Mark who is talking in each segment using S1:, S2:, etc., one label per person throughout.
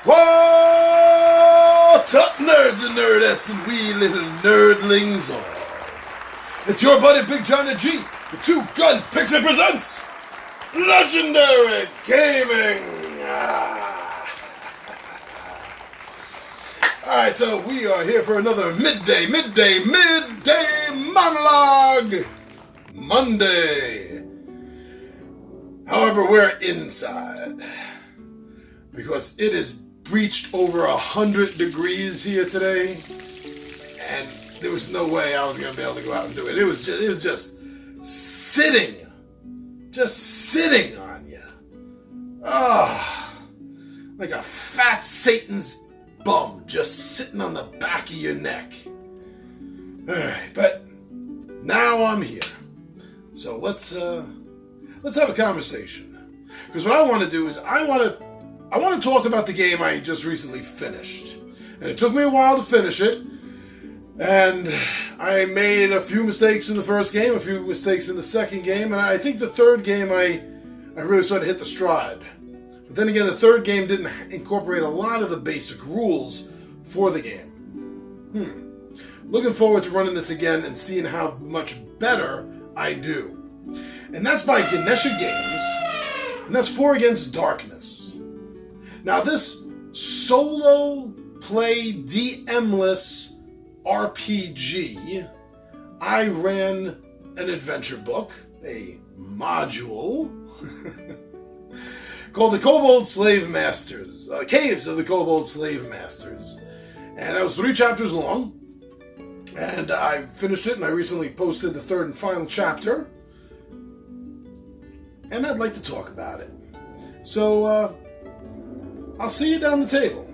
S1: What's up, nerds and nerdettes and wee little nerdlings all? It's your buddy Big Johnny G, the two-gun Pixie presents Legendary Gaming. Alright, so we are here for another Midday Monologue Monday. However, we're inside because it is breached over 100 degrees here today, and there was no way I was going to be able to go out and do it. It was just sitting on you. Like a fat Satan's bum just sitting on the back of your neck. Alright, but now I'm here. So let's have a conversation. Because what I want to do is I want to talk about the game I just recently finished. And it took me a while to finish it. And I made a few mistakes in the first game, a few mistakes in the second game, and I think the third game I really started to hit the stride. But then again, the third game didn't incorporate a lot of the basic rules for the game. Looking forward to running this again and seeing how much better I do. And that's by Ganesha Games, and that's 4 Against Darkness. Now this solo play DM-less RPG, I ran an adventure book, a module, called the Kobold Slave Masters, Caves of the Kobold Slave Masters. And that was 3 chapters long, and I finished it, and I recently posted the 3rd and final chapter, and I'd like to talk about it. So, I'll see you down the table.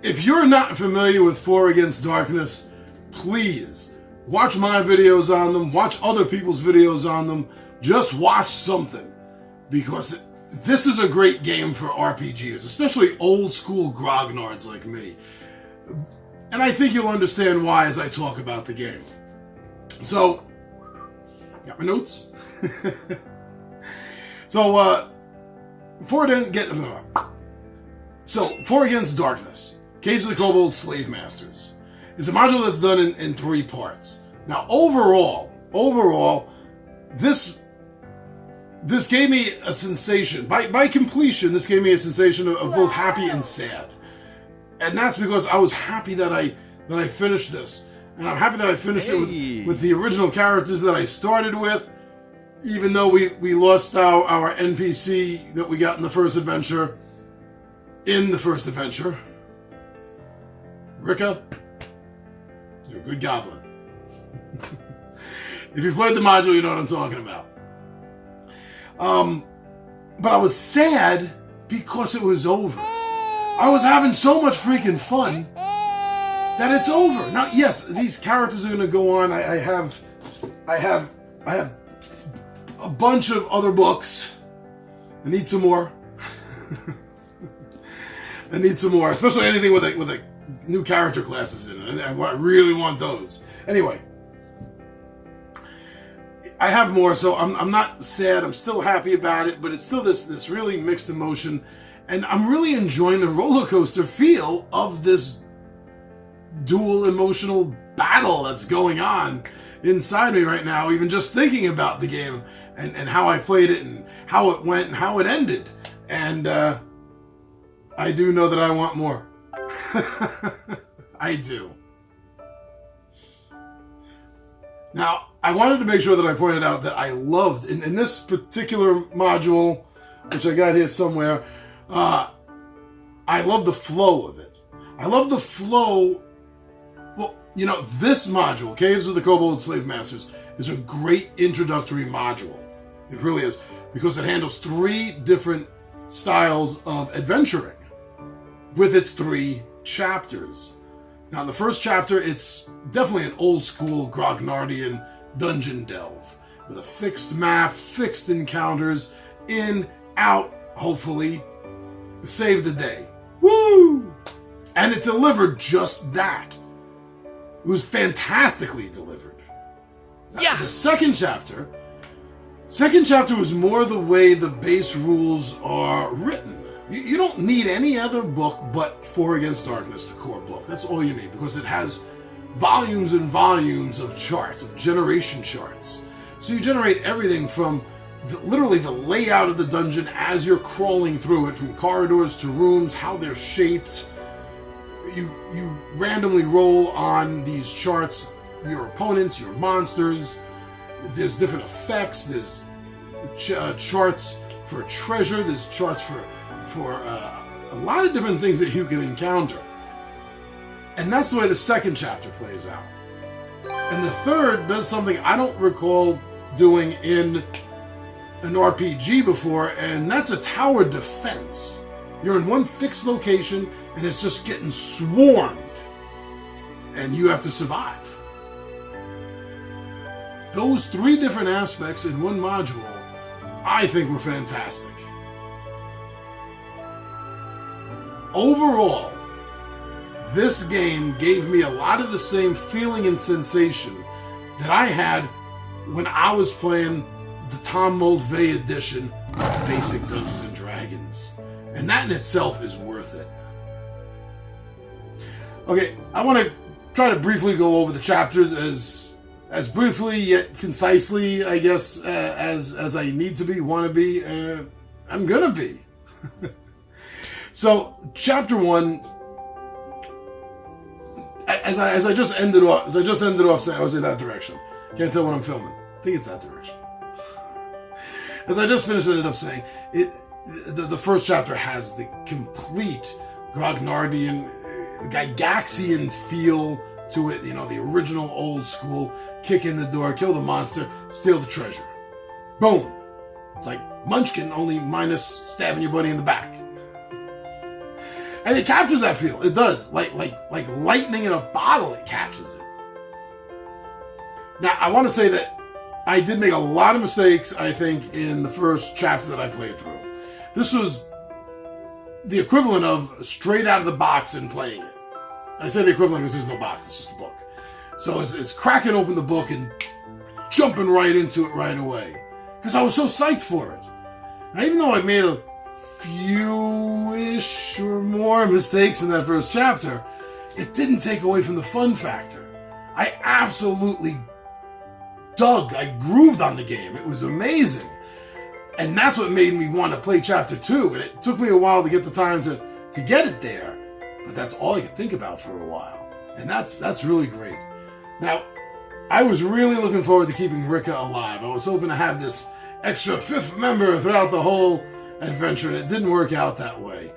S1: If you're not familiar with 4 Against Darkness, please watch my videos on them, watch other people's videos on them, just watch something, because this is a great game for RPGers, especially old school grognards like me. And I think you'll understand why as I talk about the game. So, got my notes? So, 4 Against Darkness, Caves of the Kobold Slave Masters, is a module that's done in 3 parts. Now, overall, this gave me a sensation. By completion, this gave me a sensation of both happy and sad. And that's because I was happy that I finished this. And I'm happy that I finished it with the original characters that I started with, even though we lost our NPC that we got in the first adventure. Rika, you're a good goblin. If you played the module, you know what I'm talking about. But I was sad because it was over. I was having so much freaking fun that it's over. Now, yes, these characters are going to go on. I have a bunch of other books. I need some more. I need some more, especially anything with a new character classes in it. I really want those. Anyway, I have more, so I'm not sad. I'm still happy about it, but it's still this really mixed emotion, and I'm really enjoying the roller coaster feel of this dual emotional battle that's going on inside me right now. Even just thinking about the game and how I played it and how it went and how it ended, and I do know that I want more. I do. Now, I wanted to make sure that I pointed out that I loved, in this particular module, which I got here somewhere, I love the flow of it. I love the flow. Well, you know, this module, Caves of the Kobold Slave Masters, is a great introductory module. It really is, because it handles 3 different styles of adventuring with its 3 chapters. Now, in the first chapter, it's definitely an old school Grognardian dungeon delve with a fixed map, fixed encounters, in, out, hopefully, save the day. Woo! And it delivered just that. It was fantastically delivered.
S2: Yeah.
S1: The second chapter was more the way the base rules are written. You don't need any other book but 4 Against Darkness, the core book. That's all you need, because it has volumes and volumes of charts, of generation charts. So you generate everything from literally the layout of the dungeon as you're crawling through it, from corridors to rooms, how they're shaped. You randomly roll on these charts your opponents, your monsters. There's different effects. There's charts for treasure. There's charts for a lot of different things that you can encounter. And that's the way the second chapter plays out. And the third does something I don't recall doing in an RPG before, and that's a tower defense. You're in one fixed location, and it's just getting swarmed, and you have to survive. Those 3 different aspects in one module, I think, were fantastic. Overall, this game gave me a lot of the same feeling and sensation that I had when I was playing the Tom Moldvay edition of Basic Dungeons & Dragons. And that in itself is worth it. Okay, I want to try to briefly go over the chapters as briefly yet concisely, I guess, as I need to want to be. I'm gonna be. So, chapter 1, as I just ended off saying, I was in that direction. Can't tell when I'm filming. I think it's that direction. As I just ended up saying, the first chapter has the complete Grognardian, Gygaxian feel to it. You know, the original old school, kick in the door, kill the monster, steal the treasure. Boom! It's like Munchkin, only minus stabbing your buddy in the back. And it captures that feel. It does. Like lightning in a bottle, it catches it. Now, I want to say that I did make a lot of mistakes, I think, in the first chapter that I played through. This was the equivalent of straight out of the box and playing it. I say the equivalent because there's no box, it's just a book. So it's cracking open the book and jumping right into it right away. Because I was so psyched for it. Now, even though I made a few-ish or more mistakes in that first chapter, it didn't take away from the fun factor. I absolutely I grooved on the game. It was amazing. And that's what made me want to play chapter 2. And it took me a while to get the time to get it there. But that's all I could think about for a while. And that's really great. Now, I was really looking forward to keeping Rika alive. I was hoping to have this extra 5th member throughout the whole adventure, and it didn't work out that way.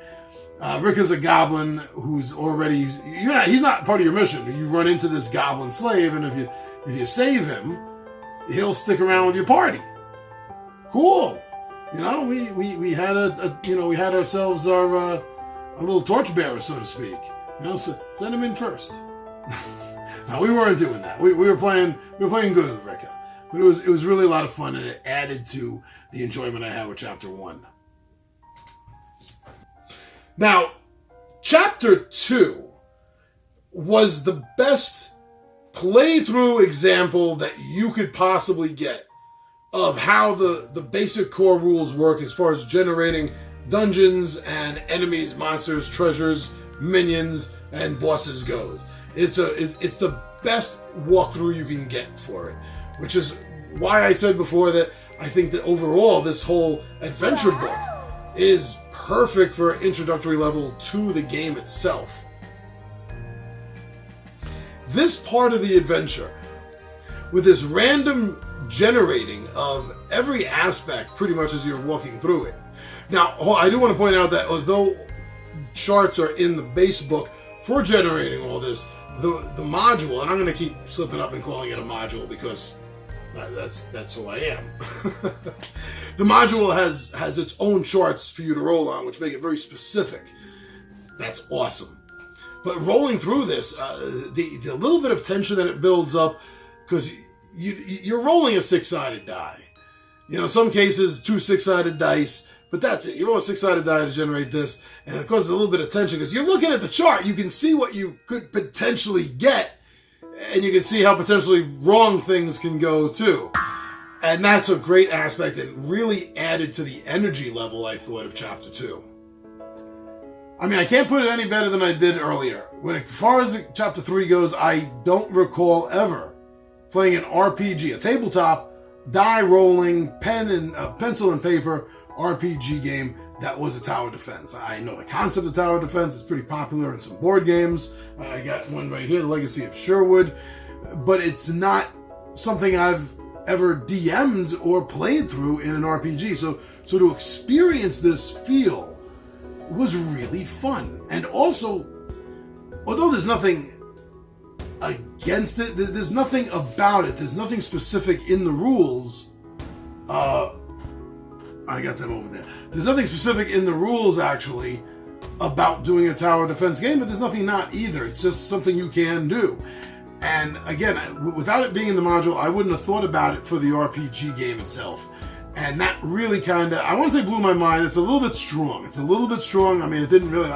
S1: Rika's a goblin who's already... he's not part of your mission. You run into this goblin slave, and if you save him, he'll stick around with your party. Cool. You know, we had we had ourselves our little torchbearer, so to speak. You know, so send him in first. No, we weren't doing that. We were playing good with Rika, but it was really a lot of fun, and it added to the enjoyment I had with chapter 1. Now, chapter 2 was the best playthrough example that you could possibly get of how the basic core rules work as far as generating dungeons and enemies, monsters, treasures, minions, and bosses goes. It's the best walkthrough you can get for it, which is why I said before that I think that overall this whole adventure book is perfect for an introductory level to the game itself. This part of the adventure, with this random generating of every aspect pretty much as you're walking through it. Now, I do want to point out that although charts are in the base book for generating all this, the module, and I'm going to keep slipping up and calling it a module because that's who I am. The module has its own charts for you to roll on, which make it very specific. That's awesome. But rolling through this, the little bit of tension that it builds up, because you're rolling a 6-sided die. You know, in some cases, 2 6-sided dice, But that's it. You roll a 6-sided die to generate this, and it causes a little bit of tension because you're looking at the chart. You can see what you could potentially get, and you can see how potentially wrong things can go too. And that's a great aspect and really added to the energy level, I thought, of Chapter 2. I mean, I can't put it any better than I did earlier. As far as Chapter 3 goes, I don't recall ever playing an RPG, a tabletop, die-rolling, pencil and paper RPG game that was a tower defense. I know the concept of tower defense is pretty popular in some board games. I got one right here, The Legacy of Sherwood, but it's not something I've ever DM'd or played through in an RPG. So to experience this feel was really fun. And also, although there's nothing against it, there's nothing about it, there's nothing specific in the rules. I got them over there. There's nothing specific in the rules, actually, about doing a tower defense game, but there's nothing not either. It's just something you can do. And again, without it being in the module, I wouldn't have thought about it for the RPG game itself. And that really kind of, I want to say blew my mind. It's a little bit strong. I mean, it didn't really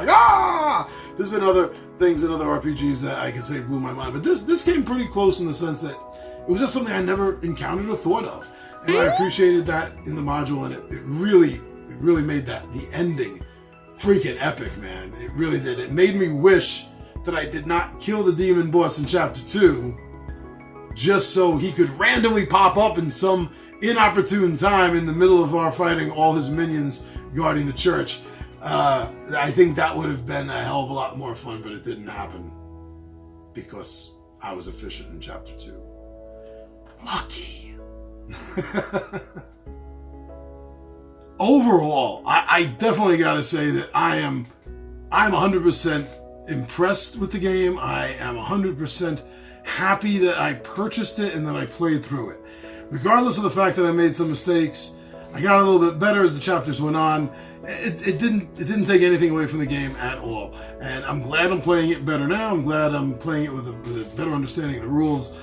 S1: There's been other things in other RPGs that I could say blew my mind. But this came pretty close in the sense that it was just something I never encountered or thought of. And I appreciated that in the module, and it really made the ending freaking epic, man. It really did. It made me wish that I did not kill the demon boss in Chapter 2 just so he could randomly pop up in some inopportune time in the middle of our fighting all his minions guarding the church. I think that would have been a hell of a lot more fun, but it didn't happen because I was efficient in Chapter 2. Lucky. Overall, I definitely got to say that I'm 100% impressed with the game. I am 100% happy that I purchased it and that I played through it. Regardless of the fact that I made some mistakes, I got a little bit better as the chapters went on. It didn't take anything away from the game at all. And I'm glad I'm playing it better now. I'm glad I'm playing it with a better understanding of the rules.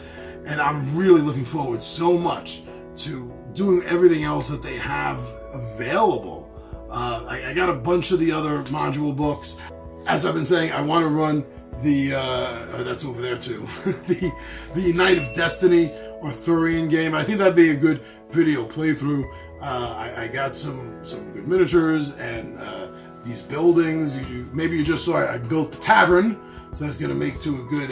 S1: And I'm really looking forward so much to doing everything else that they have available. I got a bunch of the other module books. As I've been saying, I want to run the that's over there too. the Night of Destiny Arthurian game. I think that'd be a good video playthrough. I got some good miniatures and these buildings. Maybe you just saw I built the tavern, so that's gonna make to a good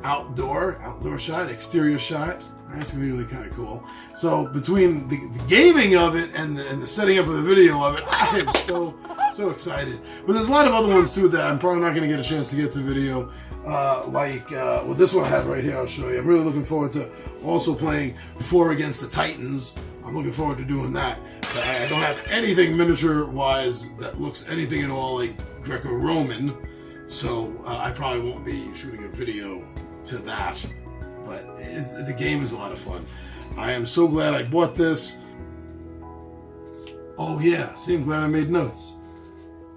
S1: outdoor shot, exterior shot. That's gonna be really kind of cool. So between the gaming of it and the setting up of the video of it, I am so excited. But there's a lot of other ones too that I'm probably not gonna get a chance to get to video. Well, this one I have right here, I'll show you. I'm really looking forward to also playing 4 Against the Titans. I'm looking forward to doing that. But I don't have anything miniature-wise that looks anything at all like Greco-Roman, so I probably won't be shooting a video to that. But the game is a lot of fun. I am so glad I bought this. Oh yeah, see, I'm glad I made notes.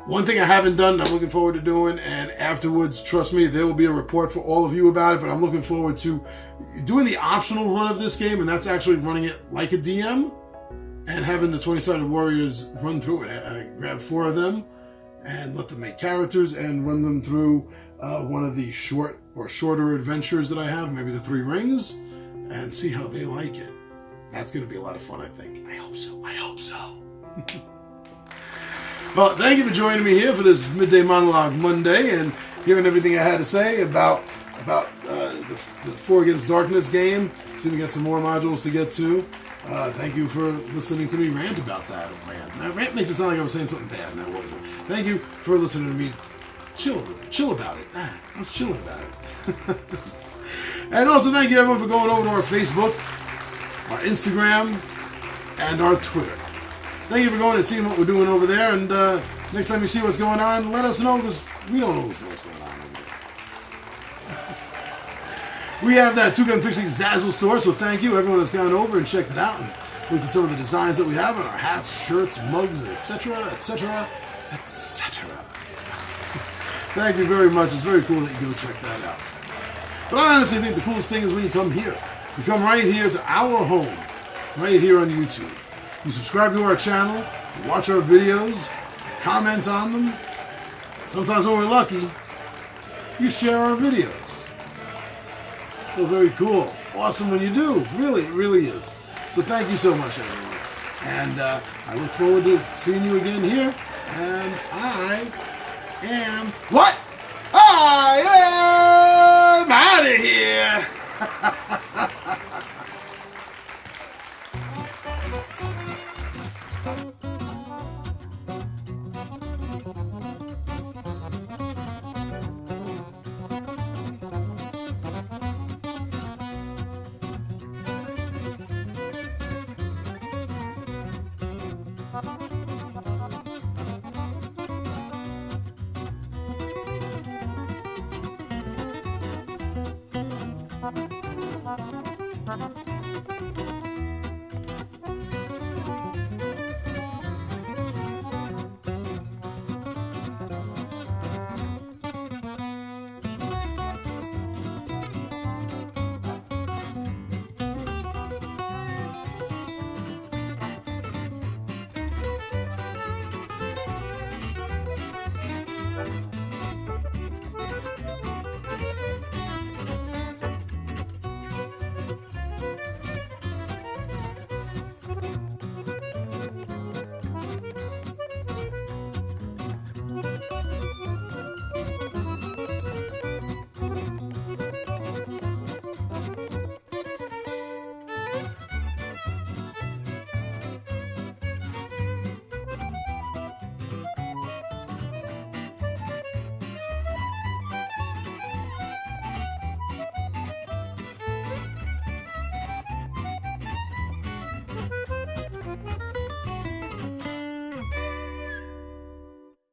S1: One thing I haven't done, I'm looking forward to doing, and afterwards, trust me, there will be a report for all of you about it, but I'm looking forward to doing the optional run of this game, and that's actually running it like a DM, and having the 20-sided warriors run through it. I grab 4 of them, and let them make characters, and run them through one of the shorter adventures that I have, maybe the 3 rings, and see how they like it. That's going to be a lot of fun, I think. I hope so. Well, thank you for joining me here for this Midday Monologue Monday and hearing everything I had to say about the 4 Against Darkness game. See, we got some more modules to get to. Thank you for listening to me rant about that. Now, rant makes it sound like I was saying something bad, and I wasn't. Thank you for listening to me chill about it. I was chilling about it. And also thank you everyone for going over to our Facebook, our Instagram, and our Twitter. Thank you for going and seeing what we're doing over there. And next time you see what's going on, let us know, because we don't always know what's going on over there. We have that Two Gun Pixie Zazzle store, so thank you everyone that's gone over and checked it out and looked at some of the designs that we have on our hats, shirts, mugs, etc., etc., etc. Thank you very much. It's very cool that you go check that out. But I honestly think the coolest thing is when you come here. You come right here to our home, right here on YouTube. You subscribe to our channel, you watch our videos, comment on them. Sometimes when we're lucky, you share our videos. So very cool. Awesome when you do. Really, it really is. So thank you so much, everyone. And I look forward to seeing you again here. And I am... What? I am out of here!